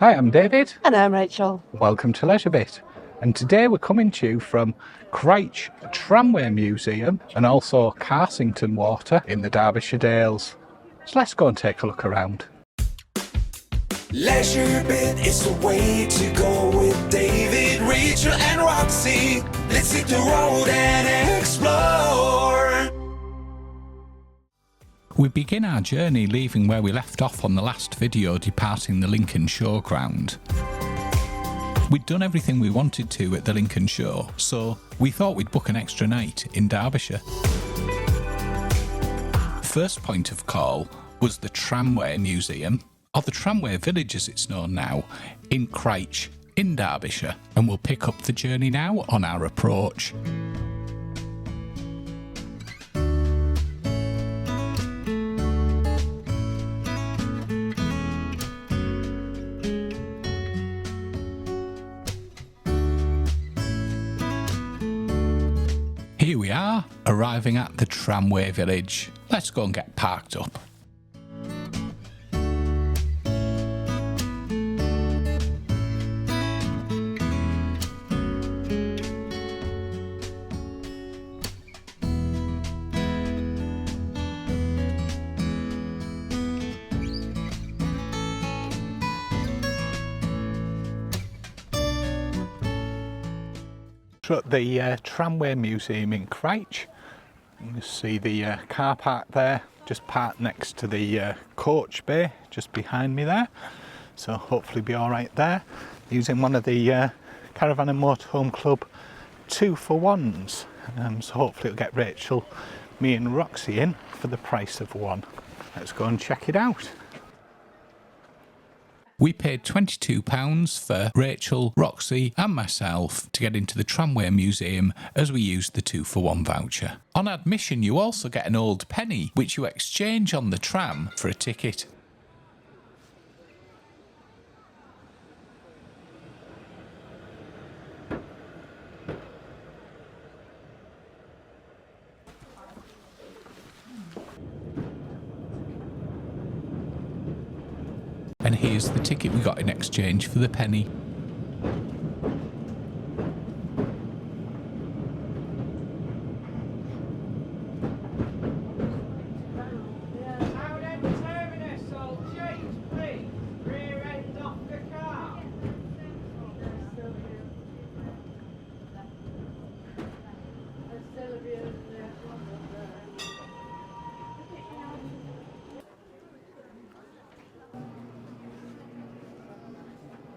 Hi, I'm David. And I'm Rachel. Welcome to LeisureBit. And today we're coming to you from Crich Tramway Museum and also Carsington Water in the Derbyshire Dales. So let's go and take a look around. LeisureBit is the way to go with David, Rachel and Roxy. Let's hit the road and explore. We begin our journey leaving where we left off on the last video, departing the Lincoln Showground. We'd done everything we wanted to at the Lincoln Show, so we thought we'd book an extra night in Derbyshire. First point of call was the Tramway Museum, or the Tramway Village as it's known now, in Crich in Derbyshire, and we'll pick up the journey now on our approach. Here we are, arriving at the Tramway Village. Let's go and get parked up. At the Tramway Museum in Crich. You can see the car park there, just parked next to the coach bay, just behind me there. So hopefully be all right there. Using one of the Caravan and Motorhome Club 2-for-1s. So hopefully it'll get Rachel, me and Roxy in for the price of one. Let's go and check it out. We paid £22 for Rachel, Roxy and myself to get into the Tramway Museum as we used the 2-for-1 voucher. On admission you also get an old penny which you exchange on the tram for a ticket. And here's the ticket we got in exchange for the penny.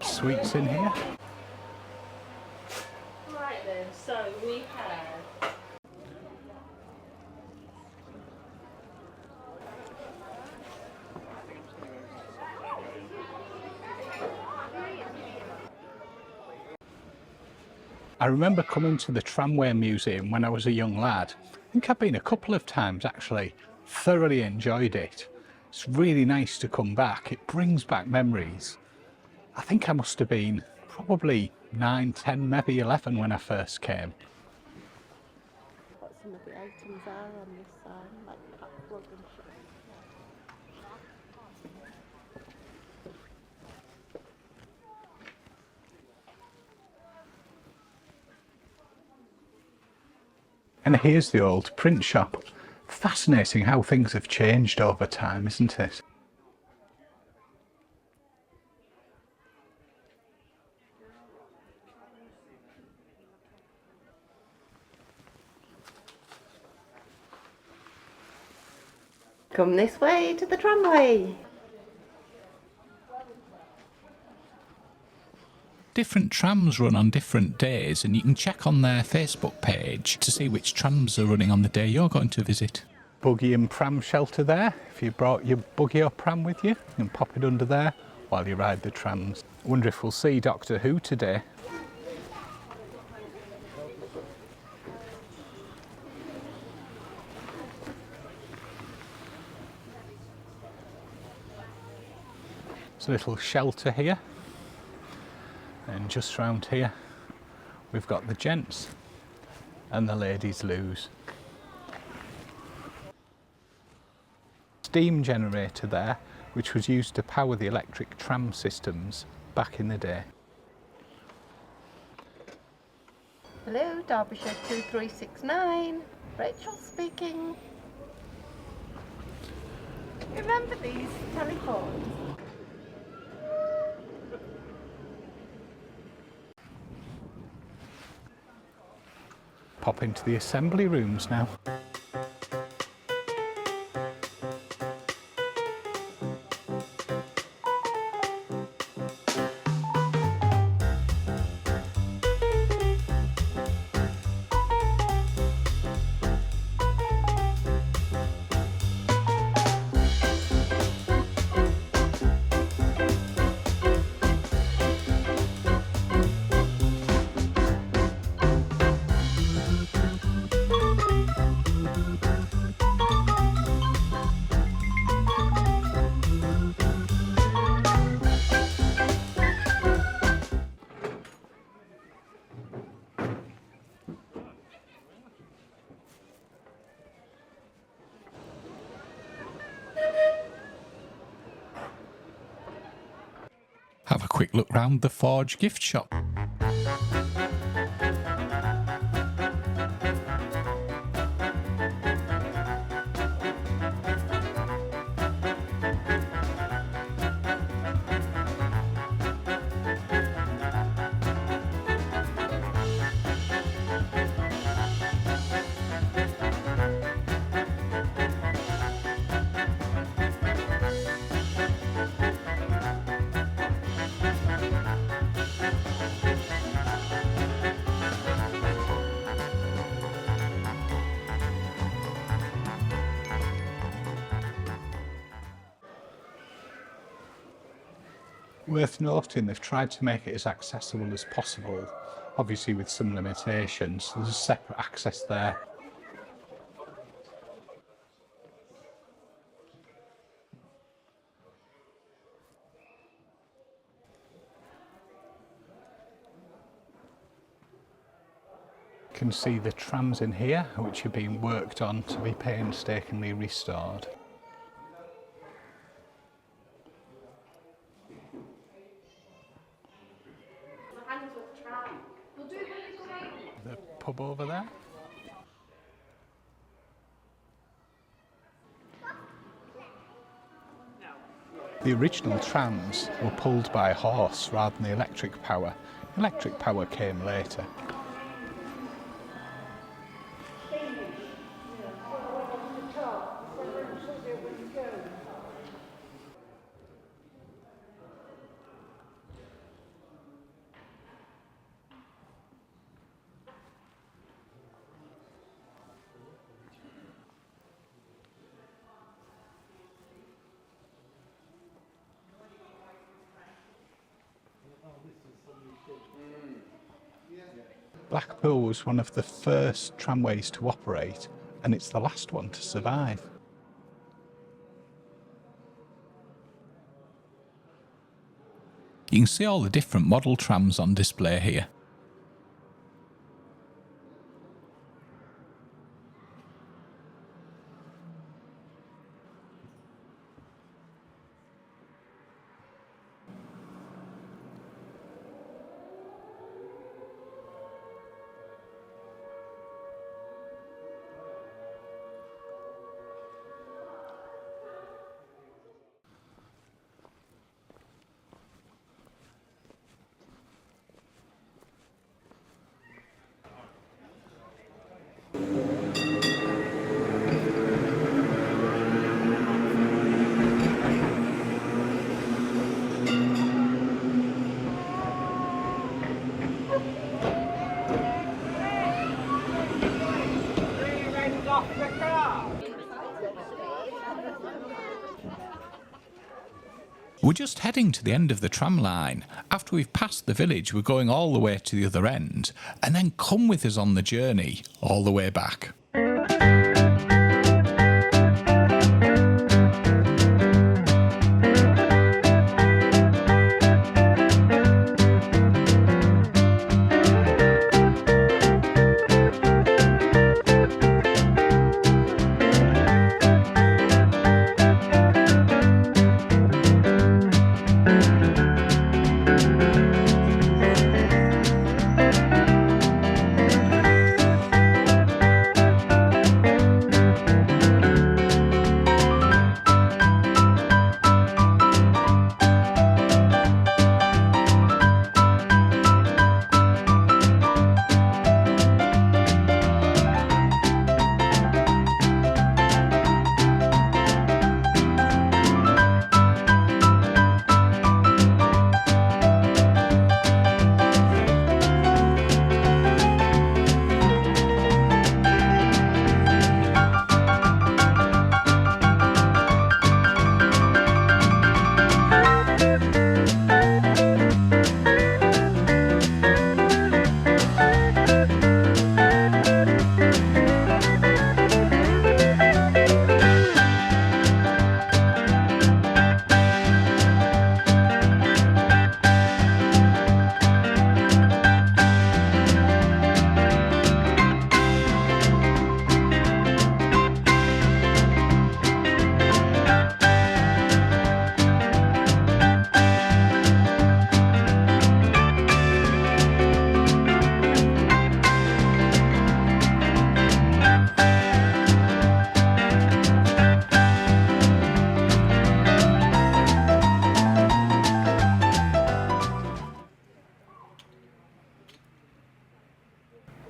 Sweets in here. Right then, so we have I remember coming to the Tramway Museum when I was a young lad. I think I've been a couple of times actually. Thoroughly enjoyed it. It's really nice to come back. It brings back memories. I think I must have been probably 9, 10, maybe 11 when I first came. what some of the items are on this side, like that plug and shit. And here's the old print shop. Fascinating how things have changed over time, isn't it? Come this way to the tramway. Different trams run on different days and you can check on their Facebook page to see which trams are running on the day you're going to visit. Buggy and pram shelter there. If you brought your buggy or pram with you can pop it under there while you ride the trams. I wonder if we'll see Doctor Who today. There's a little shelter here, and just round here we've got the gents and the ladies' loos. Steam generator there, which was used to power the electric tram systems back in the day. Hello, Derbyshire 2369. Rachel speaking. Remember these telephones? Pop into the assembly rooms now. Have a quick look round the Forge gift shop. Worth noting, they've tried to make it as accessible as possible, obviously with some limitations. There's a separate access there. You can see the trams in here, which are being worked on to be painstakingly restored. The pub over there. The original trams were pulled by a horse rather than the electric power. Electric power came later. Blackpool was one of the first tramways to operate, and it's the last one to survive. You can see all the different model trams on display here. We're just heading to the end of the tram line. After we've passed the village, we're going all the way to the other end, and then come with us on the journey all the way back.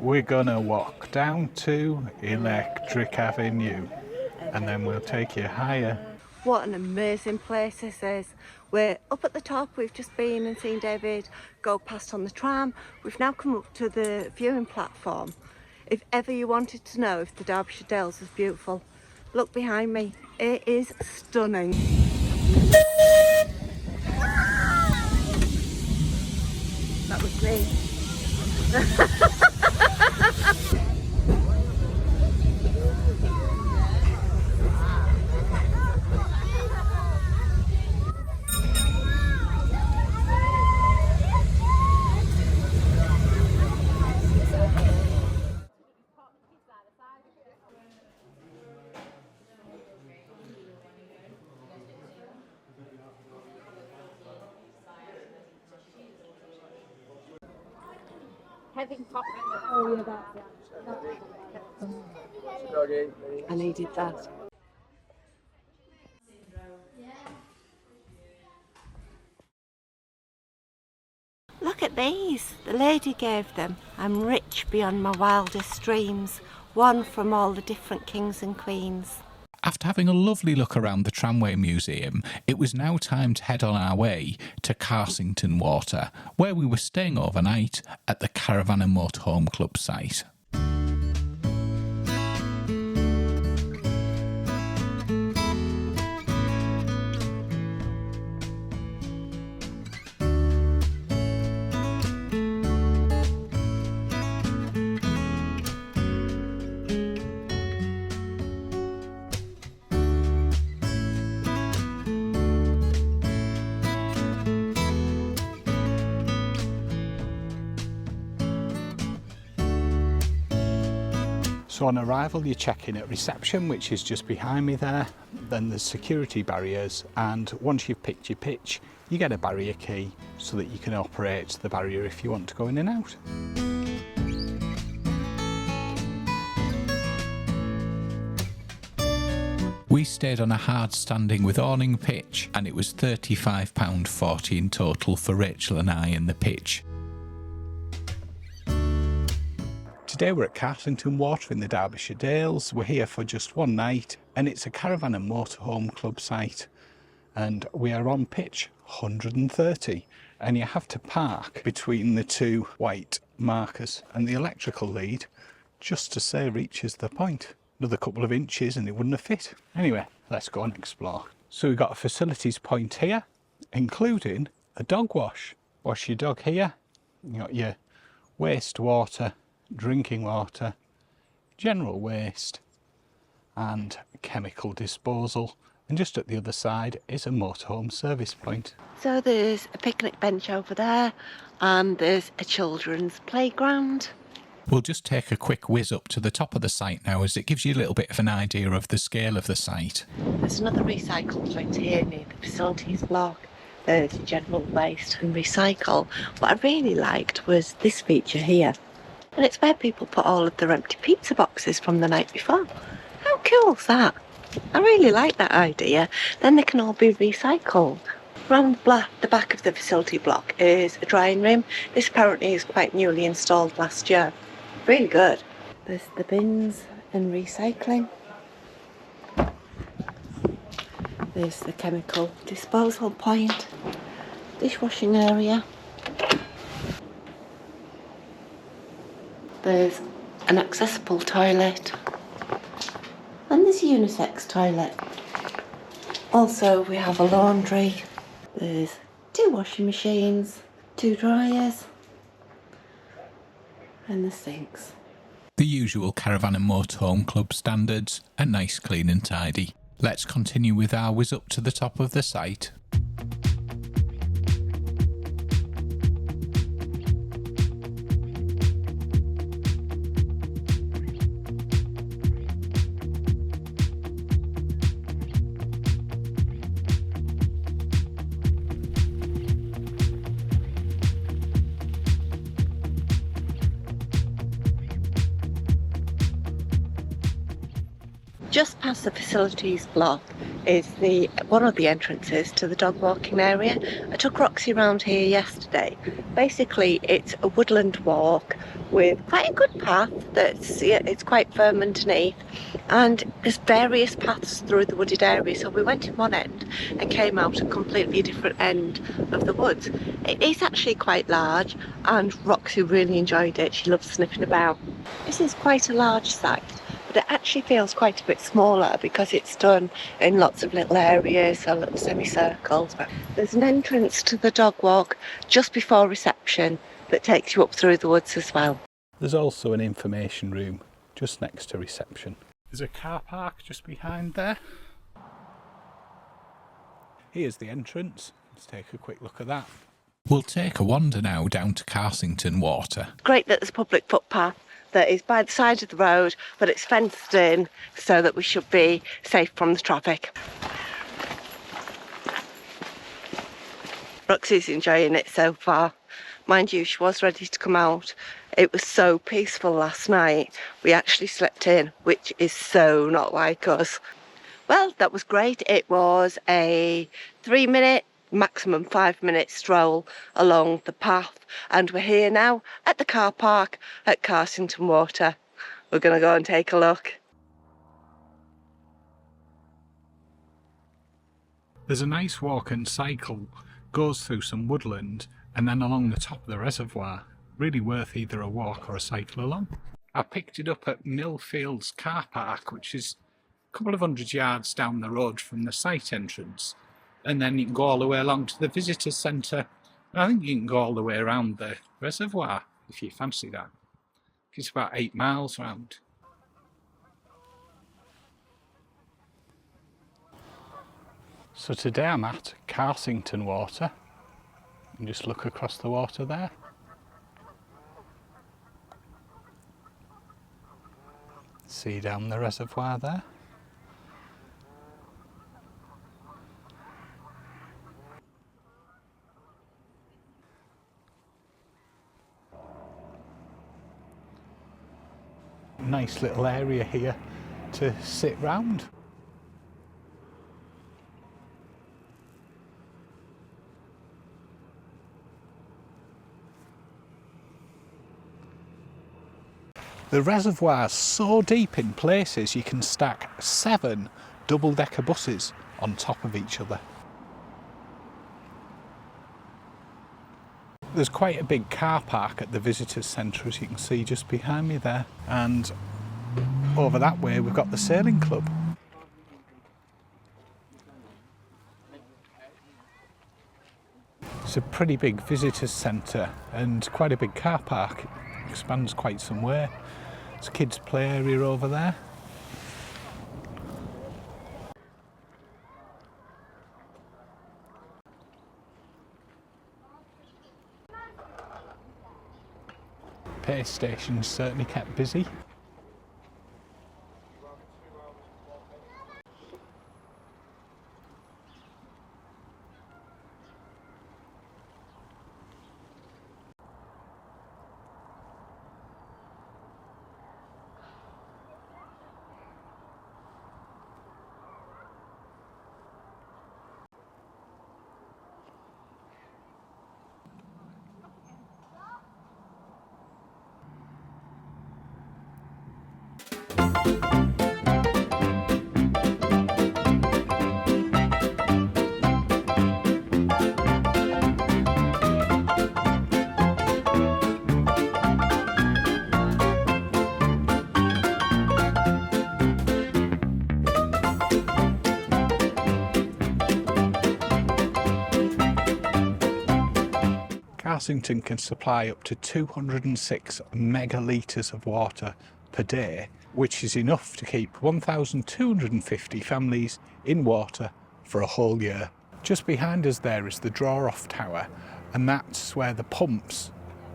we're gonna walk down to Electric Avenue and then we'll take you higher. What an amazing place this is. We're up at the top, we've just been and seen David go past on the tram. We've now come up to the viewing platform. If ever you wanted to know if the Derbyshire Dales was beautiful, look behind me, it is stunning. That was me. I needed that. Look at these. The lady gave them. I'm rich beyond my wildest dreams. One from all the different kings and queens. After having a lovely look around the Tramway Museum, it was now time to head on our way to Carsington Water, where we were staying overnight at the Caravan and Motorhome Club site. So on arrival you check in at reception, which is just behind me there. Then there's security barriers, and once you've picked your pitch you get a barrier key so that you can operate the barrier if you want to go in and out. We stayed on a hard standing with awning pitch, and it was £35.40 in total for Rachel and I in the pitch. Today we're at Carsington Water in the Derbyshire Dales. We're here for just one night and it's a Caravan and Motorhome Club site, and we are on pitch 130, and you have to park between the two white markers, and the electrical lead just to say reaches the point. Another couple of inches and it wouldn't have fit. Anyway, let's go and explore. So we've got a facilities point here, including a dog wash. Wash your dog here. You got your wastewater, drinking water, general waste and chemical disposal, and just at the other side is a motorhome service point. So there's a picnic bench over there and there's a children's playground. We'll just take a quick whiz up to the top of the site now, as it gives you a little bit of an idea of the scale of the site. There's another recycle point here near the facilities block. There's general waste and recycle. What I really liked was this feature here. And it's where people put all of their empty pizza boxes from the night before. How cool is that? I really like that idea. Then they can all be recycled. Round the back of the facility block is a drying room. This apparently is quite newly installed last year. Really good. There's the bins and recycling. There's the chemical disposal point. Dishwashing area. There's an accessible toilet, and there's a unisex toilet. Also we have a laundry. There's 2 washing machines, 2 dryers and the sinks. The usual Caravan and Motorhome Club standards, a nice, clean and tidy. Let's continue with our whiz up to the top of the site. Just past the facilities block is one of the entrances to the dog walking area. I took Roxy around here yesterday. Basically, it's a woodland walk with quite a good path it's quite firm underneath, and there's various paths through the wooded area. So we went in one end and came out a completely different end of the woods. It is actually quite large, and Roxy really enjoyed it. She loves sniffing about. This is quite a large site, but it actually feels quite a bit smaller because it's done in lots of little areas, so little semicircles. But there's an entrance to the dog walk just before reception that takes you up through the woods as well. There's also an information room just next to reception. There's a car park just behind there. Here's the entrance. Let's take a quick look at that. We'll take a wander now down to Carsington Water. Great that there's a public footpath that is by the side of the road, but it's fenced in so that we should be safe from the traffic. Roxy's enjoying it so far. Mind you, she was ready to come out. It was so peaceful last night. We actually slept in, which is so not like us. Well, that was great. It was a 3-minute, maximum 5-minute stroll along the path, and we're here now at the car park at Carsington Water. We're going to go and take a look. There's a nice walk and cycle, goes through some woodland and then along the top of the reservoir. Really worth either a walk or a cycle along. I picked it up at Millfields car park, which is a couple of 100 yards down the road from the site entrance, and then you can go all the way along to the visitors centre. I think you can go all the way around the reservoir if you fancy that. It's about 8 miles round. So today I'm at Carsington Water, and just look across the water there. See down the reservoir there. Nice little area here to sit round. The reservoir's so deep in places you can stack 7 double-decker buses on top of each other. There's quite a big car park at the visitors centre, as you can see just behind me there, and over that way we've got the sailing club. It's a pretty big visitors centre and quite a big car park. It expands quite some way. There's a kids' play area over there. Pay station's certainly kept busy. Carsington can supply up to 206 megalitres of water per day, which is enough to keep 1,250 families in water for a whole year. Just behind us there is the draw-off tower, and that's where the pumps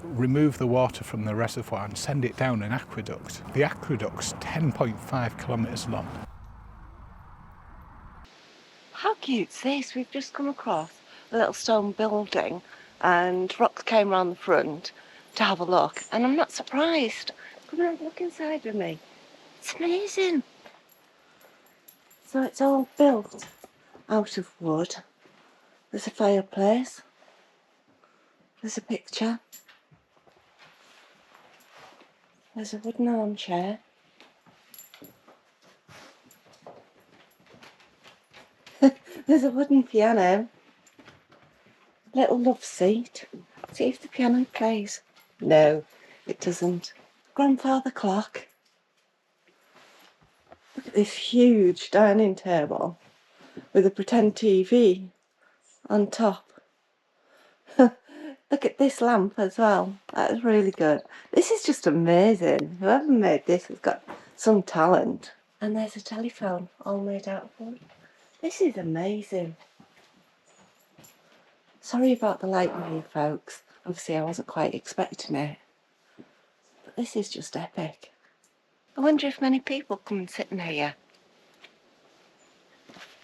remove the water from the reservoir and send it down an aqueduct. The aqueduct's 10.5 kilometres long. How cute's this? We've just come across a little stone building, and Rox came round the front to have a look, and I'm not surprised. Come and have a look inside with me. It's amazing. So it's all built out of wood. There's a fireplace. There's a picture. There's a wooden armchair. There's a wooden piano. Little love seat. See if the piano plays. No, it doesn't. Grandfather clock. Look at this huge dining table with a pretend TV on top. Look at this lamp as well. That is really good. This is just amazing. Whoever made this has got some talent. And there's a telephone all made out of wood. This is amazing. Sorry about the lighting here, folks. Obviously I wasn't quite expecting it. But this is just epic. I wonder if many people come and sit in here.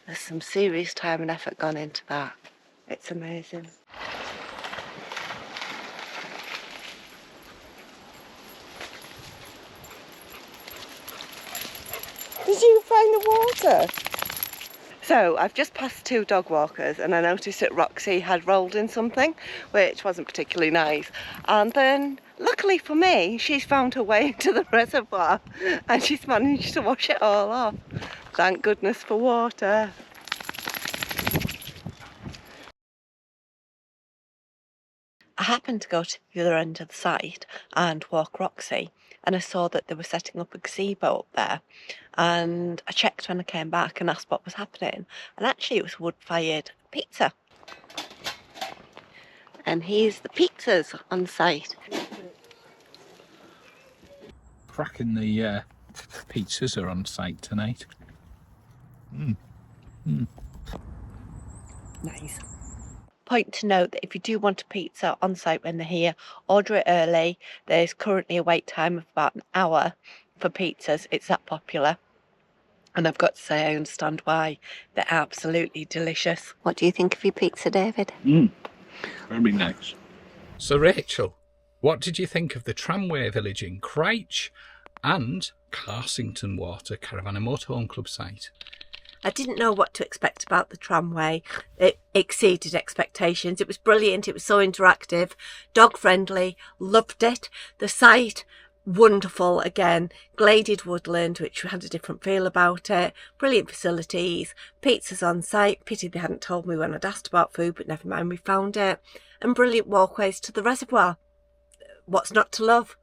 There's some serious time and effort gone into that. It's amazing. Did you find the water? So I've just passed 2 dog walkers and I noticed that Roxy had rolled in something which wasn't particularly nice, and then luckily for me she's found her way into the reservoir and she's managed to wash it all off. Thank goodness for water. I happened to go to the other end of the site and walk Roxy, and I saw that they were setting up a gazebo up there, and I checked when I came back and asked what was happening, and actually it was wood-fired pizza. And here's the pizzas on site. Cracking the pizzas are on site tonight. Nice. Point to note that if you do want a pizza on site when they're here, order it early. There's currently a wait time of about an hour for pizzas. It's that popular. And I've got to say, I understand why. They're absolutely delicious. What do you think of your pizza, David? Very nice. So Rachel, what did you think of the Tramway Village in Crich and Carsington Water Caravan and Motorhome Club site? I didn't know what to expect about the tramway. It exceeded expectations. It was brilliant. It was so interactive, dog friendly, loved it. The site, wonderful again. Gladed woodland, which had a different feel about it. Brilliant facilities. Pizzas on site. Pity they hadn't told me when I'd asked about food, but never mind, we found it. And brilliant walkways to the reservoir. What's not to love?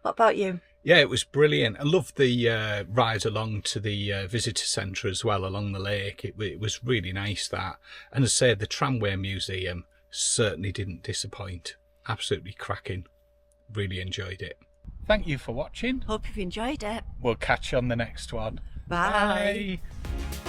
What about you? Yeah, it was brilliant. I loved the ride along to the visitor centre as well, along the lake. It was really nice, that. And as I say, the Tramway Museum certainly didn't disappoint. Absolutely cracking. Really enjoyed it. Thank you for watching. Hope you've enjoyed it. We'll catch you on the next one. Bye. Bye.